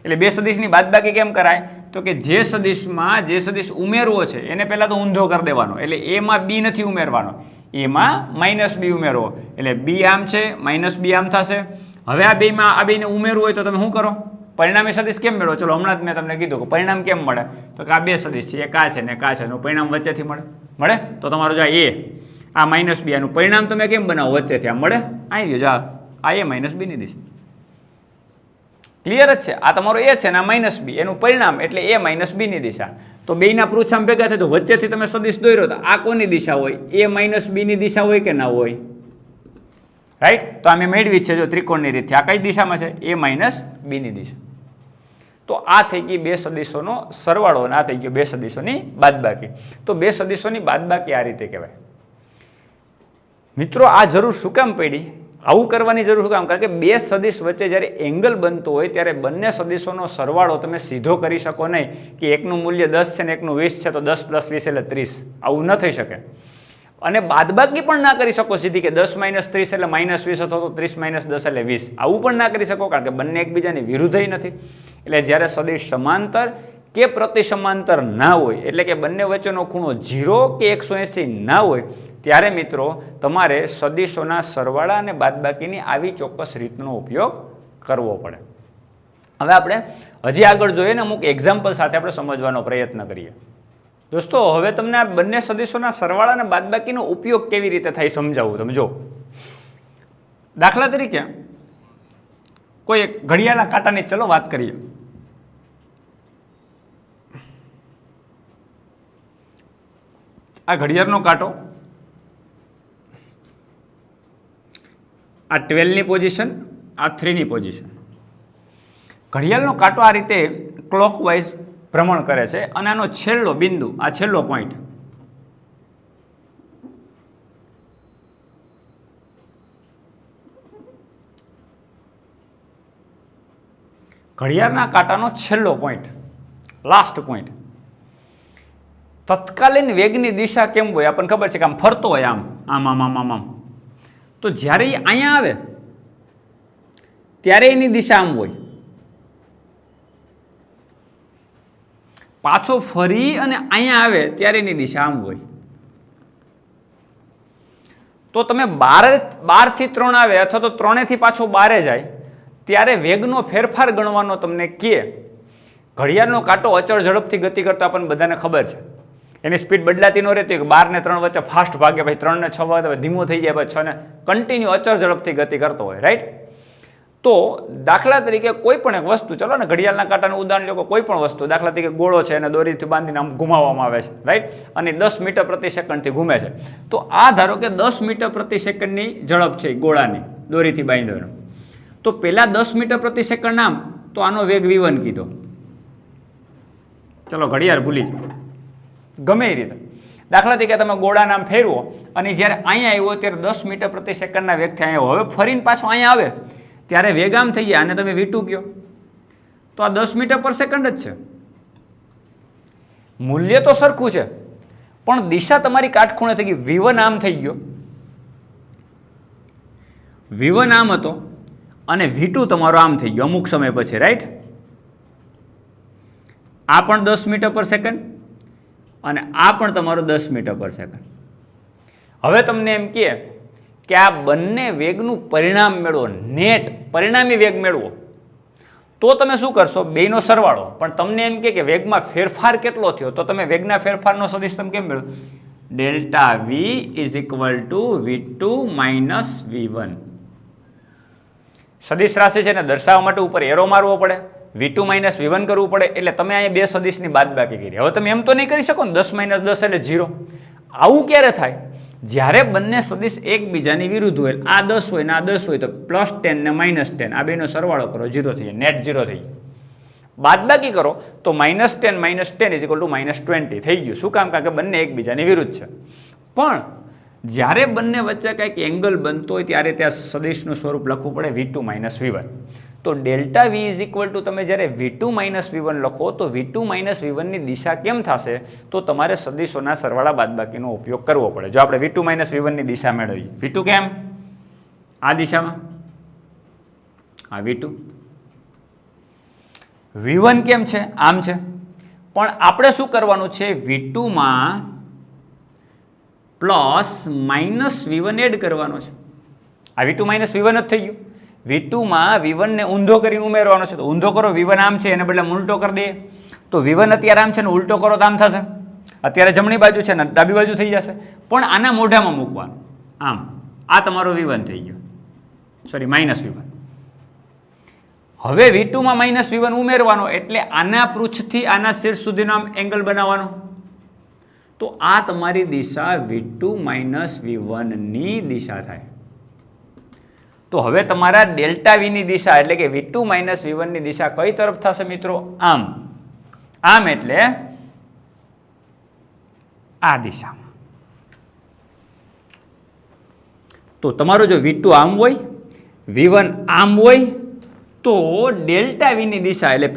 એટલે બે સદિશની બાદબાકી કેમ કરાય? તો કે જે સદિશમાં જે સદિશ ઉમેરવો છે એને પહેલાં તો ઊંધો કરી દેવાનો, એટલે એમાં બી નથી ઉમેરવાનો, એમાં માઇનસ બી ઉમેરવો, એટલે બી આમ છે માઇનસ બી આમ થશે. હવે આ બેમાં આ બેને ઉમેરવું હોય તો તમે શું કરો? પરિણામી સદિશ કેમ મેળવો? ચલો હમણાં જ મેં તમને કીધું કે પરિણામ કેમ મળે, તો કે આ બે સદિશ છે, એક આ છે ને એક આ છે, એનું પરિણામ વચ્ચેથી મળે. તો તમારો જો આ માઇનસ બી આનું પરિણામ તમે કેમ બનાવો? વચ્ચેથી આમ મળે. આવી ગયો આ એ માઇનસ બીની દિશા. ક્લિયર જ છે? આ તમારો એ છે ને આ માઇનસ બી, એનું પરિણામ એટલે એ માઇનસ બીની દિશા. તો બેયના પૃચ્છામ ભેગા થાય તો વચ્ચેથી તમે સદિશ દોર્યો તો આ કોની દિશા હોય? એ માઇનસ બીની દિશા હોય કે ના હોય? રાઈટ? તો અમે મેળવી છે જો ત્રિકોણની રીતથી, આ કઈ દિશામાં છે? એ માઇનસ બીની દિશા. તો આ થઈ ગઈ બે સદિશોનો સરવાળો અને આ થઈ ગયો બે સદિશોની બાદબાકી. તો બે સદિશોની બાદબાકી આ રીતે કહેવાય. મિત્રો આ જરૂર શું કામ પડી? આવું કરવાની જરૂર શું કામ? કારણ કે બે સદિશ વચ્ચે જ્યારે એંગલ બનતો હોય ત્યારે બંને સદિશોનો સરવાળો તમે સીધો કરી શકો નહીં કે એકનું મૂલ્ય 10 છે ને એકનું 20 છે તો 10 + 20 એટલે 30. આવું ન થઈ શકે. અને બાદબાકી પણ ના કરી શકો સીધી કે 10 - 30 એટલે -20 અથવા તો 30 - 10 એટલે 20. આવું પણ ના કરી શકો કારણ કે બંને એકબીજાની વિરુદ્ધ નથી. એટલે જ્યારે સદિશ સમાંતર કે પ્રતિસમાંતર ના હોય એટલે કે બંને વચ્ચેનો ખૂણો 0 કે 180 ના હોય ત્યારે મિત્રો તમારે સદિશોના સરવાળા અને બાદબાકીની આવી ચોક્કસ રીતનો ઉપયોગ કરવો પડે. હવે આપણે હજી આગળ જોઈએ ને અમુક એક્ઝામ્પલ સાથે આપણે સમજવાનો પ્રયત્ન કરીએ. દોસ્તો હવે તમને આ બંને સદિશોના સરવાળા અને બાદબાકીનો ઉપયોગ કેવી રીતે થાય સમજાવું. તમે જો દાખલા તરીકે કોઈ એક ઘડિયાળના કાંટાની ચલો વાત કરીએ. આ ઘડિયાળનો કાંટો આ 12ની પોઝિશન, આ 3ની પોઝિશન. ઘડિયાળનો કાંટો આ રીતે ક્લોકવાઇઝ ભ્રમણ કરે છે અને આનો છેલ્લો બિંદુ, આ છેલ્લો પોઈન્ટ ઘડિયાળના કાંટાનો છેલ્લો પોઈન્ટ, લાસ્ટ પોઈન્ટ. તત્કાલીન વેગની દિશા કેમ હોય? આપણને ખબર છે કે આમ ફરતો હોય, આમ આમ આમ આમ આમ આમ. તો જ્યારે એ અહીંયા આવે ત્યારે એની દિશા આમ હોય, પાછો ફરી અને અહીંયા આવે ત્યારે એની દિશા આમ હોય. તો તમે 12 થી 3 આવે અથવા તો 3 થી પાછો 12 જાય ત્યારે વેગનો ફેરફાર ગણવાનો તમને કહે. ઘડિયાળનો કાંટો અચળ ઝડપથી ગતિ કરતો આપણને બધાને ખબર છે. એની સ્પીડ બદલાતી ન રહેતી, 12 ને 3 વચ્ચે ફાસ્ટ ભાગે, પછી 3 ને 6 વાગે ધીમો થઈ જાય, પછી 6 ને કન્ટિન્યુ અચળ ઝડપથી ગતિ કરતો હોય. રાઈટ? તો દાખલા તરીકે કોઈ પણ એક વસ્તુ, ચલો ને ઘડિયાળના કાંટાનું ઉદાહરણ લો, કોઈ પણ વસ્તુ દાખલા તરીકે ગોળો છે અને દોરીથી બાંધીને આમ ઘુમાવવામાં આવે છે. રાઈટ? અને 10 મીટર પ્રતિ સેકન્ડથી ઘૂમે છે. તો આ ધારો કે 10 મીટર પ્રતિ સેકન્ડની ઝડપ છે ગોળાની, દોરીથી બાંધ્યો. તો પહેલા 10 મીટર પ્રતિ સેકન્ડ આમ, તો આનો વેગ v1 કીધો. ચલો ઘડિયાળ ભૂલી જાઓ, ગમે એ રીતે. દાખલા તરીકે તમે ગોળાને આમ ફેરવો અને જ્યારે અહીંયા આવ્યો ત્યારે 10 મીટર પ્રતિ સેકન્ડના વેગથી અહીંયા આવ્યો. હવે ફરીને પાછો અહીંયા આવે ત્યારે વેગ આમ થઈ ગયા અને તમે v2 કહો તો આ 10 મીટર પર સેકન્ડ જ છે. મૂલ્ય તો સરખું છે પણ દિશા તમારી કાટખૂણે થઈ ગઈ. v1 આમ થઈ ગયો, v1 આમ હતો અને v2 તમારો આમ થઈ ગયો અમુક સમય પછી. રાઈટ? આ પણ 10 મીટર પર સેકન્ડ અને આ પણ તમારો 10 મીટર પર સેકન્ડ. હવે તમને એમ કહે કે આ બંને વેગનું પરિણામ મેળવો, નેટ પરિણામી વેગ મેળવો, તો તમે શું કરશો? બેયનો સરવાળો. પણ તમને એમ કે વેગમાં ફેરફાર કેટલો થયો, તો તમે વેગના ફેરફારનો સદિશ તમે કેમ મેળવો? Delta v = v2 - v1. સદિશ રાશિ છે ને દર્શાવવા માટે ઉપર એરો મારવો પડે, v2 - v1 કરવું પડે. એટલે તમે અહીંયા બે સદિશની બાદબાકી કરી. હવે તમે એમ તો નહીં કરી શકો ને 10 - 10 એટલે 0. આવું ક્યારે થાય? જ્યારે બંને સદિશ એકબીજાની વિરુદ્ધ હોય. આ 10 હોય ને આ 10 હોય તો +10 ને -10 આ બેનો સરવાળો કરો, 0 થઈ જાય, નેટ 0 થઈ જાય. બાદબાકી કરો તો -10 - 10 = -20 થઈ ગયું. શું કામ? કારણ કે બંને એકબીજાની વિરુદ્ધ છે. પણ જ્યારે બંને વચ્ચે કંઈક એંગલ બનતો હોય ત્યારે ત્યાં સદિશનું સ્વરૂપ લખવું પડે v2 - v1. તો ડેલ્ટા v = તમે જ્યારે v2 - v1 લખો તો v2 - v1 ની દિશા કેમ થશે? તો તમારે સદિશોના સરવાળા બાદબાકીનો ઉપયોગ કરવો પડે. જો આપણે v2 - v1 ની દિશા મેળવીએ, v2 કેમ? આ દિશામાં, આ v2. V1 કેમ છે? આમ છે. પણ આપણે શું કરવાનું છે? V2 માં પ્લસ માઇનસ V1 એડ કરવાનો છે. આ V2 માઇનસ V1 જ થઈ ગયું. V2 માં V1 ને ઊંધો કરીને ઉમેરવાનો છે. તો ઊંધો કરો, V1 આમ છે એને બદલે ઉલટો કરી દઈએ. તો V1 અત્યારે આમ છે ને ઉલટો કરો તો આમ થશે. અત્યારે જમણી બાજુ છે ને ડાબી બાજુ થઈ જશે. પણ આના મોઢામાં મૂકવાનું આમ. આ તમારો V1 થઈ ગયો, સોરી માઇનસ V1. હવે V2 માં માઇનસ V1 ઉમેરવાનો એટલે આના પૃષ્ઠથી આના શીર્ષ સુધીનો આમ એંગલ બનાવવાનો. તો આ તમારી દિશા V2 માઇનસ V1 ની દિશા થાય. તો હવે તમારા ડેલ્ટા V ની દિશા એટલે કે V2 માઇનસ V1 ની દિશા કઈ તરફ થશે મિત્રો? આમ. આમ એટલે આ દિશામાં. તો તમારો જો V2 આમ હોય, V1 આમ હોય, તો ડેલ્ટા V ની દિશા એટલે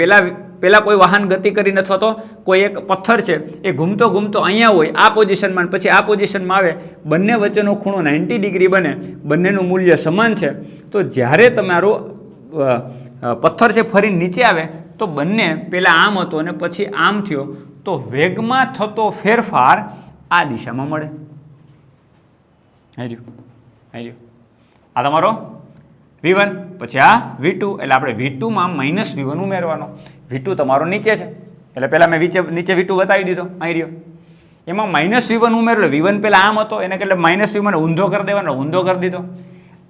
પેલા કોઈ વાહન ગતિ કરીને અથવા તો કોઈ એક પથ્થર છે એ ઘૂમતો ઘૂમતો અહીંયા હોય આ પોઝિશનમાં, પછી આ પોઝિશનમાં આવે, બંને વચ્ચેનો ખૂણો 90 ડિગ્રી બને, બંનેનું મૂલ્ય સમાન છે. તો જ્યારે તમારો પથ્થર છે ફરી નીચે આવે તો બંને પહેલાં આમ હતો અને પછી આમ થયો, તો વેગમાં થતો ફેરફાર આ દિશામાં મળે. આ તમારો V1, પછી આ V2, એટલે આપણે V2 માં માઇનસ V1 ઉમેરવાનો. V2 તમારો નીચે છે એટલે પહેલાં મેં નીચે V2 બતાવી દીધો, અહીં રહ્યો. એમાં માઇનસ V1 ઉમેરો, V1 પહેલાં આમ હતો એને એટલે માઇનસ V1 ઊંધો કરી દેવાનો, ઊંધો કરી દીધો.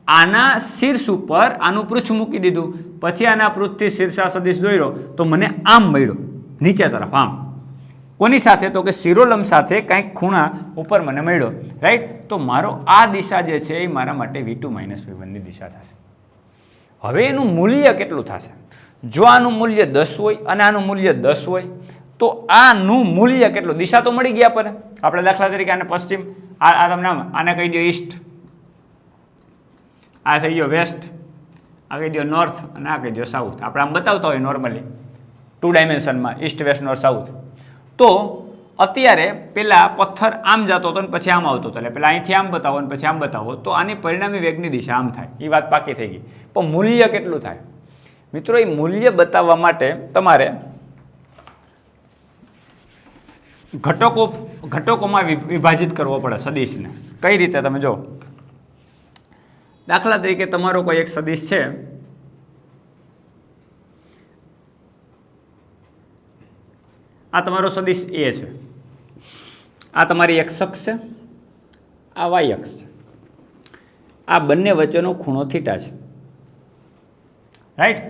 આના શીર્ષ ઉપર આનું પૃષ્ઠ મૂકી દીધું, પછી આના પૃષ્ઠથી શીર્ષા સદિશ દોર્યો તો મને આમ મળ્યો નીચે તરફ આમ. કોની સાથે? તો કે શિરોલંબ સાથે કંઈક ખૂણા ઉપર મને મળ્યો, રાઈટ. તો મારો આ દિશા જે છે એ મારા માટે V2 માઇનસ V1 ની દિશા થશે. હવે એનું મૂલ્ય કેટલું થશે? જો આનું મૂલ્ય 10 હોય અને આનું મૂલ્ય 10 હોય તો આનું મૂલ્ય કેટલું? દિશા તો મળી ગયા પર આપણે દાખલા તરીકે આને પશ્ચિમ, આ તમને આને કહી દો ઈસ્ટ, આ થઈ ગયો વેસ્ટ, આ કહી દો નોર્થ અને આ કહી દો સાઉથ. આપણે આમ બતાવતા હોય નોર્મલી 2 ડાયમેન્શનમાં ઈસ્ટ વેસ્ટ નોર્થ સાઉથ. તો અત્યારે પેલા પથ્થર આમ જતો હતો ને પછી આમ આવતો હતો, એટલે પેલા અહીંથી આમ બતાવો ને પછી આમ બતાવો તો આની પરિણામી વેગની દિશા આમ થાય. એ વાત પાકી થઈ ગઈ. પણ મૂલ્ય કેટલું થાય મિત્રો? એ મૂલ્ય બતાવવા માટે તમારે ઘટકોમાં વિભાજિત કરવો પડે સદિશને. કઈ રીતે? તમે જો દાખલા તરીકે તમારો કોઈ એક સદિશ છે, આ તમારો સદિશ A છે, આ તમારી x અક્ષ છે, આ y અક્ષ છે, આ બંને વચ્ચેનો ખૂણો થીટા છે, રાઈટ.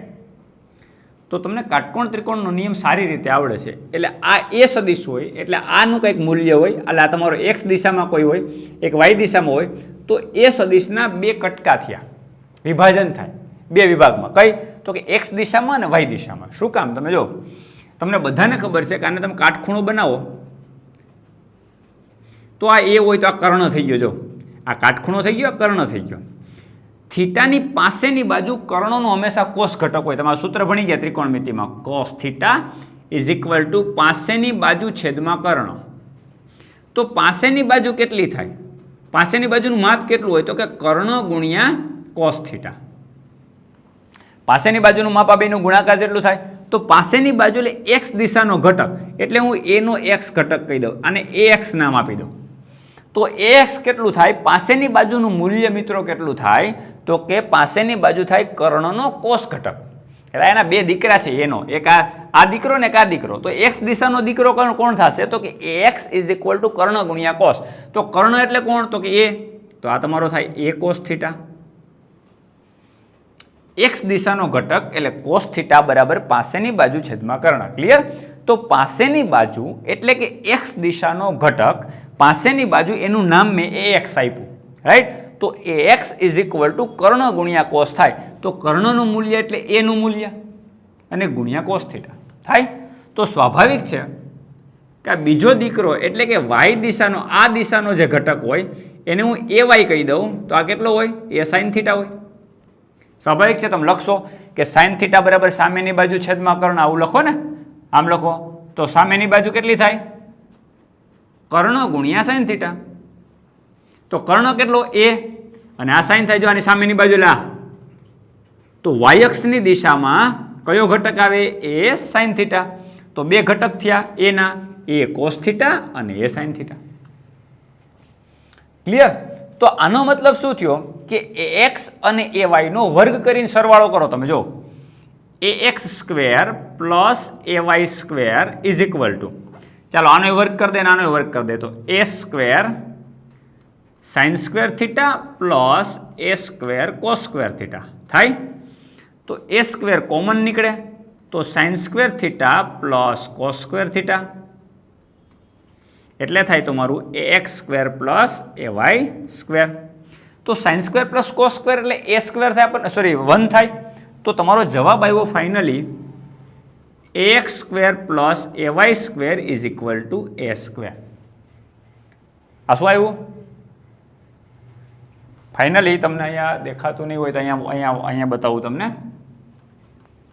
તો તમને કાટકોણ ત્રિકોણનો નિયમ સારી રીતે આવડે છે. એટલે આ A સદિશ હોય એટલે આનું કંઈક મૂલ્ય હોય, એટલે આ તમારો x દિશામાં કોઈ હોય, એક y દિશામાં હોય, તો A સદિશના 2 કટકા થયા, વિભાજન થાય 2 વિભાગમાં. કઈ? તો કે x દિશામાં અને y દિશામાં. શું કામ? તમે જો, તમને બધાને ખબર છે કે આને તમે કાટખૂણો બનાવો તો આ A હોય તો આ કર્ણ થઈ ગયો. જો આ કાટખૂણો થઈ ગયો, આ કર્ણ થઈ ગયો. થીટાની પાસેની બાજુ કર્ણનો હંમેશા કોસ ઘટક હોય. તમારું સૂત્ર ભણી ગયા ત્રિકોણમિતિમાં, cos theta is equal to પાસેની બાજુ છેદમાં કર્ણ. તો પાસેની બાજુ કેટલી થાય? પાસેની બાજુનું માપ કેટલું હોય? તો કે કર્ણ ગુણ્યા કોસ થીટા. પાસેની બાજુનું માપ આ બેનું ગુણાકાર જેટલું થાય. તો પાસેની બાજુ એટલે x દિશાનો ઘટક, એટલે હું a નો x ઘટક કહી દઉં અને ax નામ આપી દઉં. તો ax કેટલું થાય? પાસેની બાજુનું મૂલ્ય મિત્રો કેટલું થાય? તો કે પાસેની બાજુ થાય કર્ણનો કોસ ઘટક. એટલે એના 2 દીકરા છે, એનો એક આ દીકરો ને એક આ દીકરો. તો x દિશાનો દીકરો કોણ થશે? તો કે ax ઇઝ ઇક્વલ ટુ કર્ણ ગુણ્યા કોસ. તો કર્ણ એટલે કોણ? તો કે a. તો આ તમારો થાય a કોસ થીટા. x દિશાનો ઘટક એટલે કોસ થીટા બરાબર પાસેની બાજુ છેદમાં કર્ણ. ક્લિયર? તો પાસેની બાજુ એટલે કે x દિશાનો ઘટક, પાસેની બાજુ એનું નામ મેં ax આપ્યું, રાઈટ. તો ax ઇઝ ઇક્વલ ટુ કર્ણ ગુણ્યા કોસ થાય. તો કર્ણનું મૂલ્ય એટલે a નું મૂલ્ય અને ગુણ્યા કોસ થીટા થાય. તો સ્વાભાવિક છે કે આ બીજો દીકરો એટલે કે y દિશાનો, આ દિશાનો જે ઘટક હોય એને હું ay કહી દઉં તો આ કેટલો હોય? a sin થીટા હોય. સ્વાભાવિક છે. તમે લખશો કે sin થીટા બરાબર સામેની બાજુ છેદમાં કર્ણ, આવું લખો ને, આમ લખો તો સામેની બાજુ કેટલી થાય? કર્ણ ગુણ્યા sin થીટા. તો કર્ણ કેટલો? a અને આ sin થાય જો આની સામેની બાજુ લા. તો y અક્ષની દિશામાં કયો ઘટક આવે? એ સાઇન થીટા. તો બે ઘટક થયા એના, એ કોસ થીટા અને એ સાઇન થીટા. ક્લિયર? તો આનો મતલબ શું થયો કે એક્સ અને એ વાયનો વર્ગ કરીને સરવાળો કરો. તમે જો A x square plus A Y square is equal to, ચાલો આનો વર્ગ કરી દે, આનો વર્ગ કરી દે, તો A square sine square theta plus A square cos square theta થાય. તો એ સ્ક્વેર કોમન નીકળે તો sine square theta plus cos square theta એટલે થાય તમારું A x square plus A Y square. તો sine square plus cos square એટલે A square થાય, સોરી 1 થાય. તો તમારો જવાબ આવ્યો finally a x square plus A Y square is equal to A square. આ શું આવ્યું? ફાઇનલી તમને અહીંયા દેખાતું નહીં હોય તો અહીંયા બતાવું તમને.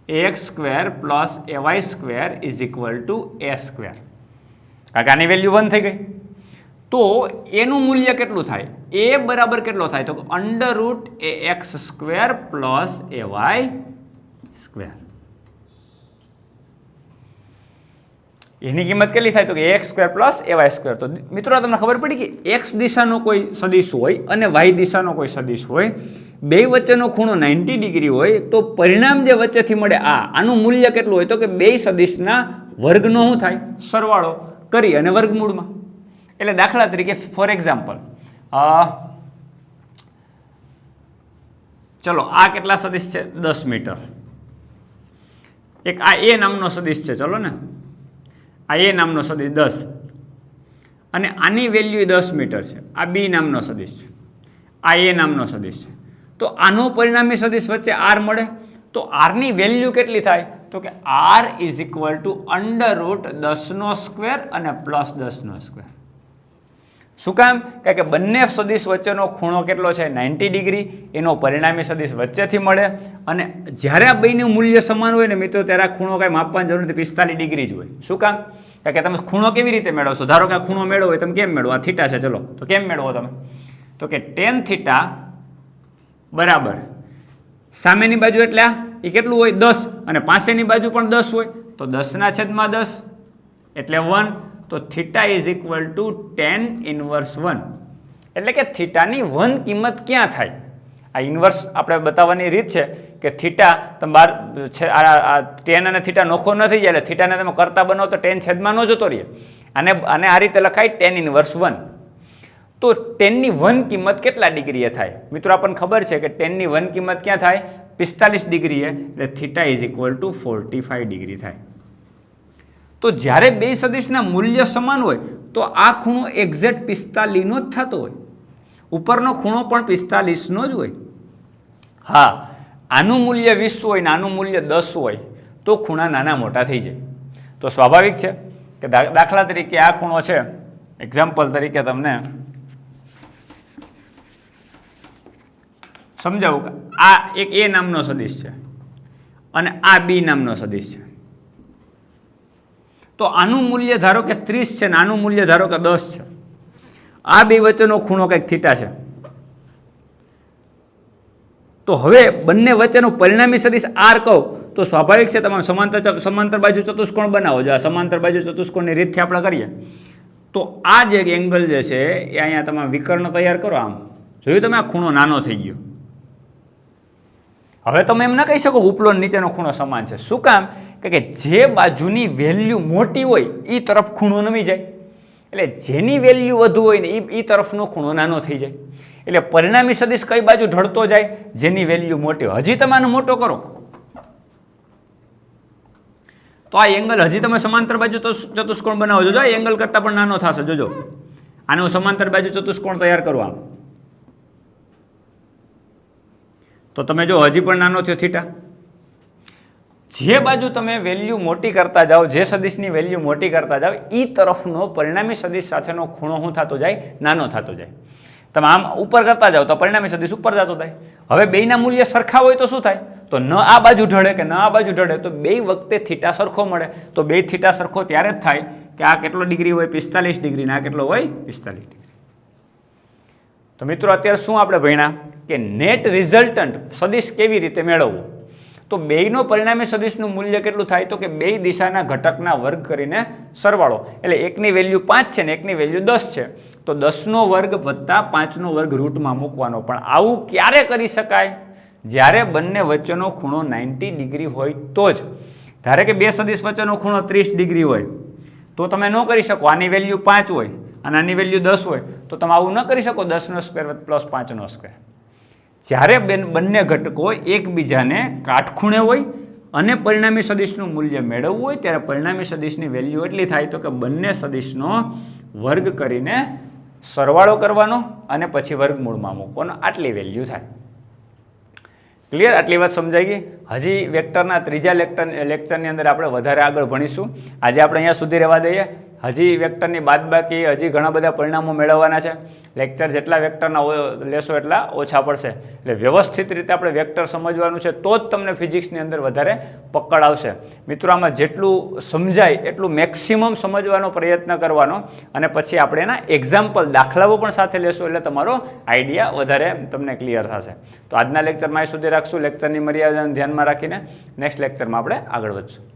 A x square plus A Y square is equal to A square. કારણ કે આની વેલ્યુ 1 થઈ ગઈ. તો એનું મૂલ્ય કેટલું થાય? એ બરાબર કેટલો થાય? તો under root A x square plus A Y square. એની કિંમત કેટલી થાય? તો કે એક્સ સ્ક્વેર પ્લસ એ વાય સ્ક્વેર. તો મિત્રો તમને ખબર પડી કે એક્સ દિશાનો કોઈ સદિશ હોય અને વાય દિશાનો કોઈ સદિશ હોય, બે વચ્ચેનો ખૂણો 90 ડિગ્રી હોય, તો પરિણામ જે વચ્ચેથી મળે આનું મૂલ્ય કેટલું હોય? તો કે બે સદિશના વર્ગનો શું થાય? સરવાળો કરી અને વર્ગમૂળમાં. એટલે દાખલા તરીકે ફોર એક્ઝામ્પલ ચલો આ કેટલા સદિશ છે? 10 મીટર. એક આ એ નામનો સદિશ છે, ચલો ને આ એ નામનો સદિશ 10 અને આની વેલ્યુ 10 મીટર છે. આ બી નામનો સદિશ છે, આ એ નામનો સદિશ છે. તો આનો પરિણામી સદિશ વચ્ચે આર મળે. તો આરની વેલ્યુ કેટલી થાય? તો કે R is equal to under root 10નો સ્ક્વેર અને પ્લસ 10નો સ્ક્વેર. શું કામ? કારણ કે બંને સદિશ વચ્ચેનો ખૂણો કેટલો છે? 90 ડિગ્રી. એનો પરિણામી સદિશ વચ્ચેથી મળે અને જ્યારે આ બેનું મૂલ્ય સમાન હોય ને મિત્રો, ત્યારે આ ખૂણો કાંઈ માપવાની જરૂર નથી, 45 ડિગ્રી જ હોય. શું કામ? કારણ કે તમે ખૂણો કેવી રીતે મેળવશો? ધારો કે આ ખૂણો મેળવો હોય, તમે કેમ મેળવો? આ થીટા છે, ચલો તો કેમ મેળવો તમે? તો કે ટેન થીટા બરાબર સામેની બાજુ એટલે એ કેટલું હોય? 10 અને પાસેની બાજુ પણ 10 હોય, તો 10/10 એટલે 1. તો theta is equal two tan inverse 1. એટલે કે થીટાની 1 કિંમત ક્યાં થાય? આ ઇન્વર્સ આપણે બતાવવાની રીત છે કે થીટા તમે બાર છે, આ ટેન અને થીટા નોખો ન થઈ જાય, એટલે થીટાને તમે કરતા બનાવો તો ટેન છેદમાં ન જતો રહે. અને આ રીતે લખાય ટેન ઇનવર્સ 1. તો ટેનની 1 કિંમત કેટલા ડિગ્રીએ થાય? મિત્રો આપણને ખબર છે કે ટેનની 1 કિંમત ક્યાં થાય? 45 ડિગ્રીએ. એટલે theta is equal two 45 degree થાય. તો જ્યારે બે સદિશના મૂલ્ય સમાન હોય તો આ ખૂણો એક્ઝેક્ટ 45નો જ થતો હોય. ઉપરનો ખૂણો પણ 45નો જ હોય. હા, આનું મૂલ્ય 20 હોય ને આનું મૂલ્ય 10 હોય તો ખૂણા નાના મોટા થઈ જાય. તો સ્વાભાવિક છે કે દાખલા તરીકે આ ખૂણો છે, એક્ઝામ્પલ તરીકે તમને સમજાવું કે આ એક એ નામનો સદિશ છે અને આ બી નામનો સદિશ છે. તો આનું મૂલ્ય ધારો કે 30 છે ને આનું મૂલ્ય ધારો કે 10 છે. આ બે વચ્ચેનો ખૂણો કંઈક થીટા છે. તો હવે બંને વચ્ચેનું પરિણામી સદિશ આર કહું તો સ્વાભાવિક છે તમારે સમાંતર બાજુ ચતુષ્કોણ બનાવો. જો આ સમાંતર બાજુ ચતુષ્કોણની રીતથી આપણે કરીએ તો આ જે એંગલ જે છે એ અહીંયા તમે વિકર્ણ તૈયાર કરો. આમ જોયું તમે, આ ખૂણો નાનો થઈ ગયો. હવે તમે એમ ના કહી શકો ઉપલો નીચેનો ખૂણો સમાન છે. શું કામ? કે જે બાજુની વેલ્યુ મોટી હોય એ તરફ ખૂણો નમી જાય. એટલે જેની વેલ્યુ વધુ હોય ને એ તરફનો ખૂણો નાનો થઈ જાય. એટલે પરિણામી સદિશ કઈ બાજુ ઢળતો જાય? જેની વેલ્યુ મોટી હોય. હજી તમે આનો મોટો કરો તો આ એંગલ હજી તમે સમાંતર બાજુ ચતુષ્કોણ બનાવો. જોજો આ એંગલ કરતાં પણ નાનો થશે. જોજો આનો સમાંતર બાજુ ચતુષ્કોણ તૈયાર કરો આમ, તો તમે જો હજી પણ નાનો થયો થીટા. જે બાજુ તમે વેલ્યુ મોટી કરતા જાઓ, જે સદિશની વેલ્યુ મોટી કરતા જાઓ, એ તરફનો પરિણામી સદિશ સાથેનો ખૂણો શું થતો જાય? નાનો થતો જાય. તમે આમ ઉપર કરતા જાઓ તો પરિણામી સદિશ ઉપર જતો થાય. હવે બેયના મૂલ્ય સરખા હોય તો શું થાય? તો ન આ બાજુ ઢળે કે ન આ બાજુ ઢળે, તો બે વખતે થીટા સરખો મળે. તો બે થીટા સરખો ત્યારે જ થાય કે આ કેટલો ડિગ્રી હોય? 45 ડિગ્રી ને આ કેટલો હોય? 45 ડિગ્રી. તો મિત્રો અત્યારે શું આપણે ભણ્યા કે નેટ રિઝલ્ટન્ટ સદિશ કેવી રીતે મેળવવું. તો બેયનો પરિણામી સદિશનું મૂલ્ય કેટલું થાય તો કે બે દિશાના ઘટકના વર્ગ કરીને સરવાળો, એટલે એકની વેલ્યુ 5 છે ને એકની વેલ્યુ 10 છે, તો 10નો વર્ગ વત્તા 5નો વર્ગ રૂટમાં મૂકવાનો. પણ આવું ક્યારે કરી શકાય? જ્યારે બંને વચ્ચેનો ખૂણો 90 ડિગ્રી હોય તો જ. ધારે કે બે સદિશ વચ્ચેનો ખૂણો 30 ડિગ્રી હોય તો તમે ન કરી શકો. આની વેલ્યુ 5 હોય અને આની વેલ્યુ 10 હોય તો તમે આવું ન કરી શકો 10નો સ્ક્વેર પ્લસ 5નો સ્ક્વેર. જ્યારે બંને ઘટકો એકબીજાને કાટખૂણે હોય અને પરિણામી સદિશનું મૂલ્ય મેળવવું હોય ત્યારે પરિણામી સદિશની વેલ્યુ એટલી થાય તો કે બંને સદિશનો વર્ગ કરીને સરવાળો કરવાનો અને પછી વર્ગમૂળમાં મૂકવાનો, આટલી વેલ્યુ થાય. ક્લિયર? આટલી વાત સમજાઈ ગઈ? હજી વેક્ટરના ત્રીજા લેક્ચરની અંદર આપણે વધારે આગળ ભણીશું. આજે આપણે અહીંયા સુધી રહેવા દઈએ. હજી વેક્ટરની બાદબાકી હજી ઘણા બધા પરિણામો મેળવવાના છે. લેક્ચર જેટલા વેક્ટરના લેશો એટલા ઓછા પડશે. એટલે વ્યવસ્થિત રીતે આપણે વેક્ટર સમજવાનું છે તો જ તમને ફિઝિક્સની અંદર વધારે પકડ આવશે. મિત્રો, આમાં જેટલું સમજાય એટલું મેક્સિમમ સમજવાનો પ્રયત્ન કરવાનો અને પછી આપણે એના એક્ઝામ્પલ દાખલાઓ પણ સાથે લેશું એટલે તમારો આઈડિયા વધારે તમને ક્લિયર થશે. તો આજના લેક્ચરમાં અહીં સુધી રાખશું. લેક્ચરની મર્યાદાને ધ્યાનમાં રાખીને નેક્સ્ટ લેક્ચરમાં આપણે આગળ વધશું.